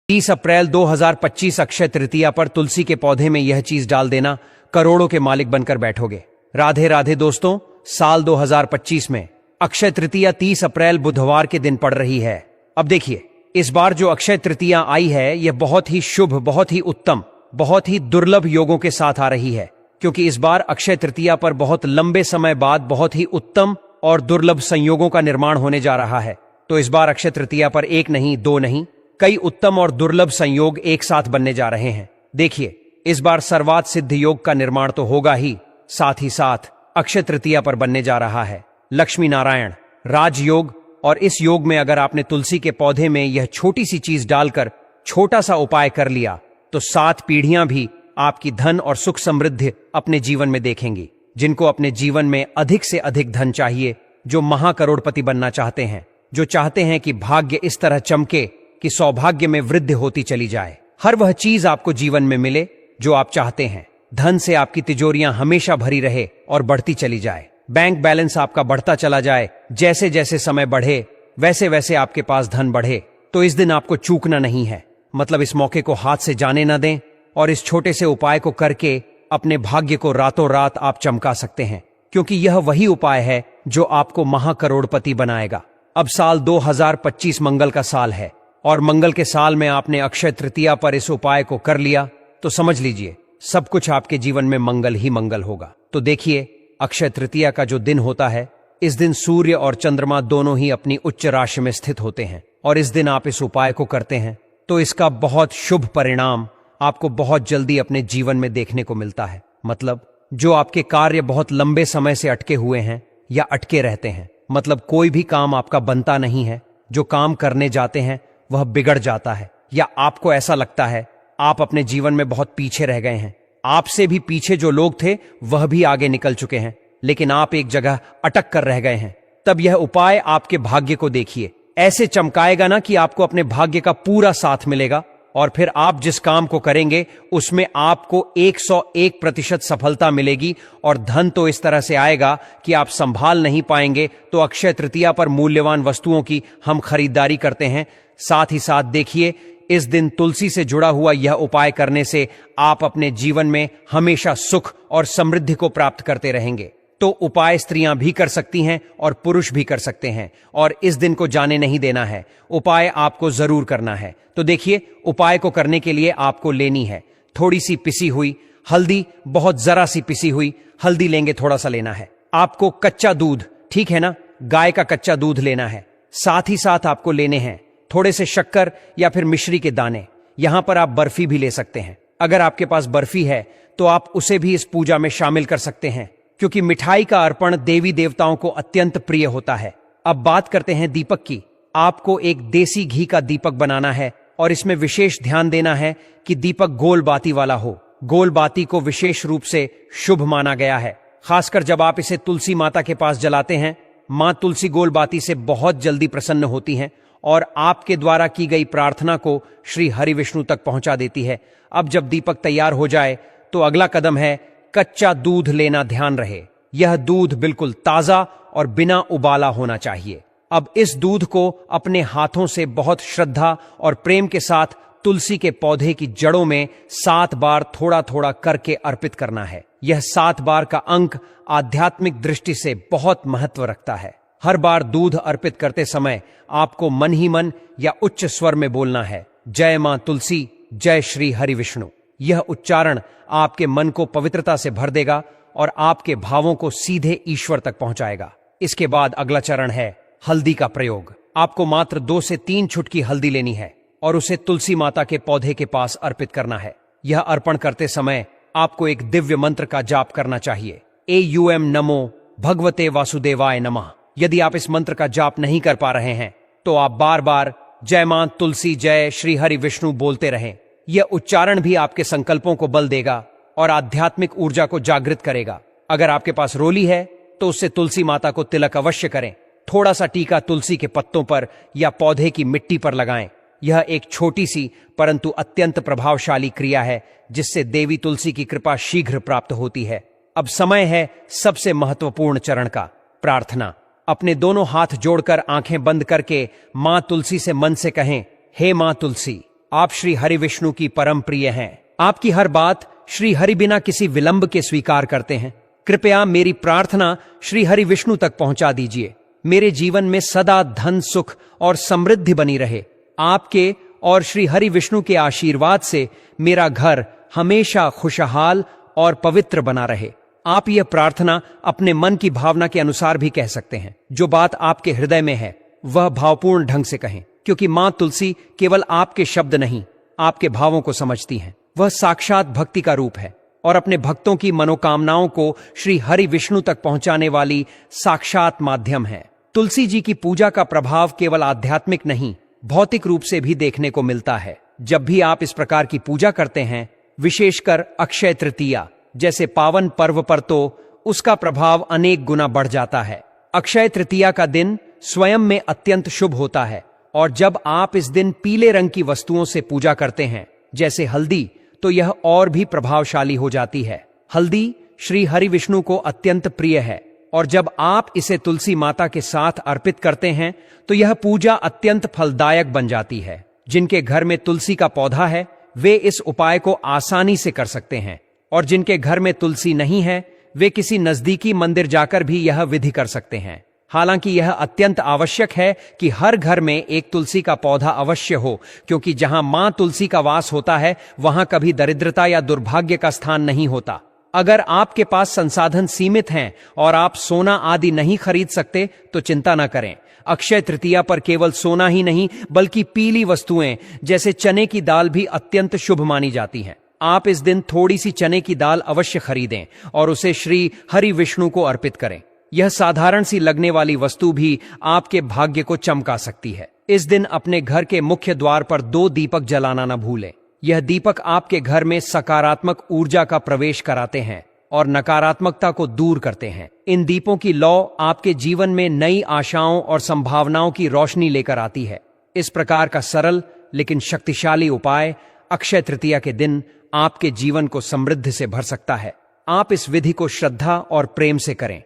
30 अप्रैल 2025 अक्षय तृतीया पर तुलसी के पौधे में यह चीज डाल देना, करोड़ों के मालिक बनकर बैठोगे। राधे राधे दोस्तों, साल 2025 में अक्षय तृतीया 30 अप्रैल बुधवार के दिन पड़ रही है। अब देखिए, इस बार जो अक्षय तृतीया आई है यह बहुत ही शुभ, बहुत ही उत्तम, बहुत ही दुर्लभ योगों के साथ आ रही है, क्योंकि इस बार अक्षय तृतीया पर बहुत लंबे समय बाद बहुत ही उत्तम और दुर्लभ संयोगों का निर्माण होने जा रहा है। तो इस बार अक्षय तृतीया पर एक नहीं, दो नहीं, कई उत्तम और दुर्लभ संयोग एक साथ बनने जा रहे हैं। देखिए, इस बार सर्वात सिद्ध योग का निर्माण तो होगा ही साथ अक्षय तृतीया पर बनने जा रहा है लक्ष्मी नारायण राजयोग। और इस योग में अगर आपने तुलसी के पौधे में यह छोटी सी चीज डालकर छोटा सा उपाय कर लिया तो 7 पीढ़ियां भी आपकी धन और सुख समृद्धि अपने जीवन में देखेंगी। जिनको अपने जीवन में अधिक से अधिक धन चाहिए, जो महाकरोड़पति बनना चाहते हैं, जो चाहते हैं कि भाग्य इस तरह चमके कि सौभाग्य में वृद्धि होती चली जाए, हर वह चीज आपको जीवन में मिले जो आप चाहते हैं। धन से आपकी तिजोरियां हमेशा भरी रहे और बढ़ती चली जाए। बैंक बैलेंस आपका बढ़ता चला जाए। जैसे जैसे समय बढ़े वैसे वैसे आपके पास धन बढ़े। तो इस दिन आपको चूकना नहीं है। मतलब इस मौके को हाथ से जाने न दें और इस छोटे से उपाय को करके अपने भाग्य को रातों रात आप चमका सकते हैं, क्योंकि यह वही उपाय है जो आपको महाकरोड़पति बनाएगा। अब साल 2025 मंगल का साल है और मंगल के साल में आपने अक्षय तृतीया पर इस उपाय को कर लिया तो समझ लीजिए सब कुछ आपके जीवन में मंगल ही मंगल होगा। तो देखिए, अक्षय तृतीया का जो दिन होता है, इस दिन सूर्य और चंद्रमा दोनों ही अपनी उच्च राशि में स्थित होते हैं और इस दिन आप इस उपाय को करते हैं तो इसका बहुत शुभ परिणाम आपको बहुत जल्दी अपने जीवन में देखने को मिलता है। मतलब जो आपके कार्य बहुत लंबे समय से अटके हुए हैं या अटके रहते हैं, मतलब कोई भी काम आपका बनता नहीं है, जो काम करने जाते हैं वह बिगड़ जाता है, या आपको ऐसा लगता है आप अपने जीवन में बहुत पीछे रह गए हैं, आपसे भी पीछे जो लोग थे वह भी आगे निकल चुके हैं, लेकिन आप एक जगह अटक कर रह गए हैं, तब यह उपाय आपके भाग्य को देखिए ऐसे चमकाएगा ना कि आपको अपने भाग्य का पूरा साथ मिलेगा और फिर आप जिस काम को करेंगे उसमें आपको 101% सफलता मिलेगी और धन तो इस तरह से आएगा कि आप संभाल नहीं पाएंगे। तो अक्षय तृतीया पर मूल्यवान वस्तुओं की हम खरीदारी करते हैं। साथ ही साथ देखिए, इस दिन तुलसी से जुड़ा हुआ यह उपाय करने से आप अपने जीवन में हमेशा सुख और समृद्धि को प्राप्त करते रहेंगे। तो उपाय स्त्रियां भी कर सकती हैं और पुरुष भी कर सकते हैं और इस दिन को जाने नहीं देना है। उपाय आपको जरूर करना है। तो देखिए, उपाय को करने के लिए आपको लेनी है थोड़ी सी पिसी हुई हल्दी, बहुत जरा सी पिसी हुई हल्दी लेंगे, थोड़ा सा लेना है। आपको कच्चा दूध, ठीक है ना, गाय का कच्चा दूध लेना है। साथ ही साथ आपको लेने हैं थोड़े से शक्कर या फिर मिश्री के दाने। यहां पर आप बर्फी भी ले सकते हैं। अगर आपके पास बर्फी है तो आप उसे भी इस पूजा में शामिल कर सकते हैं, क्योंकि मिठाई का अर्पण देवी देवताओं को अत्यंत प्रिय होता है। अब बात करते हैं दीपक की। आपको एक देसी घी का दीपक बनाना है और इसमें विशेष ध्यान देना है कि दीपक गोल बाती वाला हो। गोल बाती को विशेष रूप से शुभ माना गया है, खासकर जब आप इसे तुलसी माता के पास जलाते हैं। मां तुलसी गोल बाती से बहुत जल्दी प्रसन्न होती हैं और आपके द्वारा की गई प्रार्थना को श्री हरि विष्णु तक पहुंचा देती है। अब जब दीपक तैयार हो जाए तो अगला कदम है कच्चा दूध लेना। ध्यान रहे, यह दूध बिल्कुल ताजा और बिना उबाला होना चाहिए। अब इस दूध को अपने हाथों से बहुत श्रद्धा और प्रेम के साथ तुलसी के पौधे की जड़ों में 7 बार थोड़ा थोड़ा करके अर्पित करना है। यह 7 बार का अंक आध्यात्मिक दृष्टि से बहुत महत्व रखता है। हर बार दूध अर्पित करते समय आपको मन ही मन या उच्च स्वर में बोलना है, जय मां तुलसी, जय श्री हरि विष्णु। यह उच्चारण आपके मन को पवित्रता से भर देगा और आपके भावों को सीधे ईश्वर तक पहुंचाएगा। इसके बाद अगला चरण है हल्दी का प्रयोग। आपको मात्र 2 से 3 छुटकी हल्दी लेनी है और उसे तुलसी माता के पौधे के पास अर्पित करना है। यह अर्पण करते समय आपको एक दिव्य मंत्र का जाप करना चाहिए, AUM नमो भगवते वासुदेवाय नमः। यदि आप इस मंत्र का जाप नहीं कर पा रहे हैं तो आप बार बार जय मां तुलसी, जय श्री हरि विष्णु बोलते रहें। यह उच्चारण भी आपके संकल्पों को बल देगा और आध्यात्मिक ऊर्जा को जागृत करेगा। अगर आपके पास रोली है तो उससे तुलसी माता को तिलक अवश्य करें। थोड़ा सा टीका तुलसी के पत्तों पर या पौधे की मिट्टी पर लगाएं। यह एक छोटी सी परंतु अत्यंत प्रभावशाली क्रिया है जिससे देवी तुलसी की कृपा शीघ्र प्राप्त होती है। अब समय है सबसे महत्वपूर्ण चरण का, प्रार्थना। अपने दोनों हाथ जोड़कर आंखें बंद करके मां तुलसी से मन से कहें, हे मां तुलसी, आप श्री हरि विष्णु की परम प्रिय हैं। आपकी हर बात श्री हरि बिना किसी विलंब के स्वीकार करते हैं। कृपया मेरी प्रार्थना श्री हरि विष्णु तक पहुंचा दीजिए। मेरे जीवन में सदा धन, सुख और समृद्धि बनी रहे। आपके और श्री हरि विष्णु के आशीर्वाद से मेरा घर हमेशा खुशहाल और पवित्र बना रहे। आप यह प्रार्थना अपने मन की भावना के अनुसार भी कह सकते हैं। जो बात आपके हृदय में है वह भावपूर्ण ढंग से कहें, क्योंकि मां तुलसी केवल आपके शब्द नहीं, आपके भावों को समझती हैं। वह साक्षात भक्ति का रूप है और अपने भक्तों की मनोकामनाओं को श्री हरि विष्णु तक पहुंचाने वाली साक्षात माध्यम है। तुलसी जी की पूजा का प्रभाव केवल आध्यात्मिक नहीं, भौतिक रूप से भी देखने को मिलता है। जब भी आप इस प्रकार की पूजा करते हैं, विशेषकर अक्षय तृतीया जैसे पावन पर्व पर, तो उसका प्रभाव अनेक गुना बढ़ जाता है। अक्षय तृतीया का दिन स्वयं में अत्यंत शुभ होता है और जब आप इस दिन पीले रंग की वस्तुओं से पूजा करते हैं, जैसे हल्दी, तो यह और भी प्रभावशाली हो जाती है। हल्दी श्री हरि विष्णु को अत्यंत प्रिय है और जब आप इसे तुलसी माता के साथ अर्पित करते हैं तो यह पूजा अत्यंत फलदायक बन जाती है। जिनके घर में तुलसी का पौधा है वे इस उपाय को आसानी से कर सकते हैं और जिनके घर में तुलसी नहीं है वे किसी नजदीकी मंदिर जाकर भी यह विधि कर सकते हैं। हालांकि यह अत्यंत आवश्यक है कि हर घर में एक तुलसी का पौधा अवश्य हो, क्योंकि जहां मां तुलसी का वास होता है वहां कभी दरिद्रता या दुर्भाग्य का स्थान नहीं होता। अगर आपके पास संसाधन सीमित हैं और आप सोना आदि नहीं खरीद सकते तो चिंता न करें। अक्षय तृतीया पर केवल सोना ही नहीं बल्कि पीली वस्तुएं जैसे चने की दाल भी अत्यंत शुभ मानी जाती हैं। आप इस दिन थोड़ी सी चने की दाल अवश्य खरीदें और उसे श्री हरि विष्णु को अर्पित करें। यह साधारण सी लगने वाली वस्तु भी आपके भाग्य को चमका सकती है। इस दिन अपने घर के मुख्य द्वार पर 2 दीपक जलाना न भूलें। यह दीपक आपके घर में सकारात्मक ऊर्जा का प्रवेश कराते हैं और नकारात्मकता को दूर करते हैं। इन दीपों की लौ आपके जीवन में नई आशाओं और संभावनाओं की रोशनी लेकर आती है। इस प्रकार का सरल लेकिन शक्तिशाली उपाय अक्षय तृतीया के दिन आपके जीवन को समृद्धि से भर सकता है। आप इस विधि को श्रद्धा और प्रेम से करें।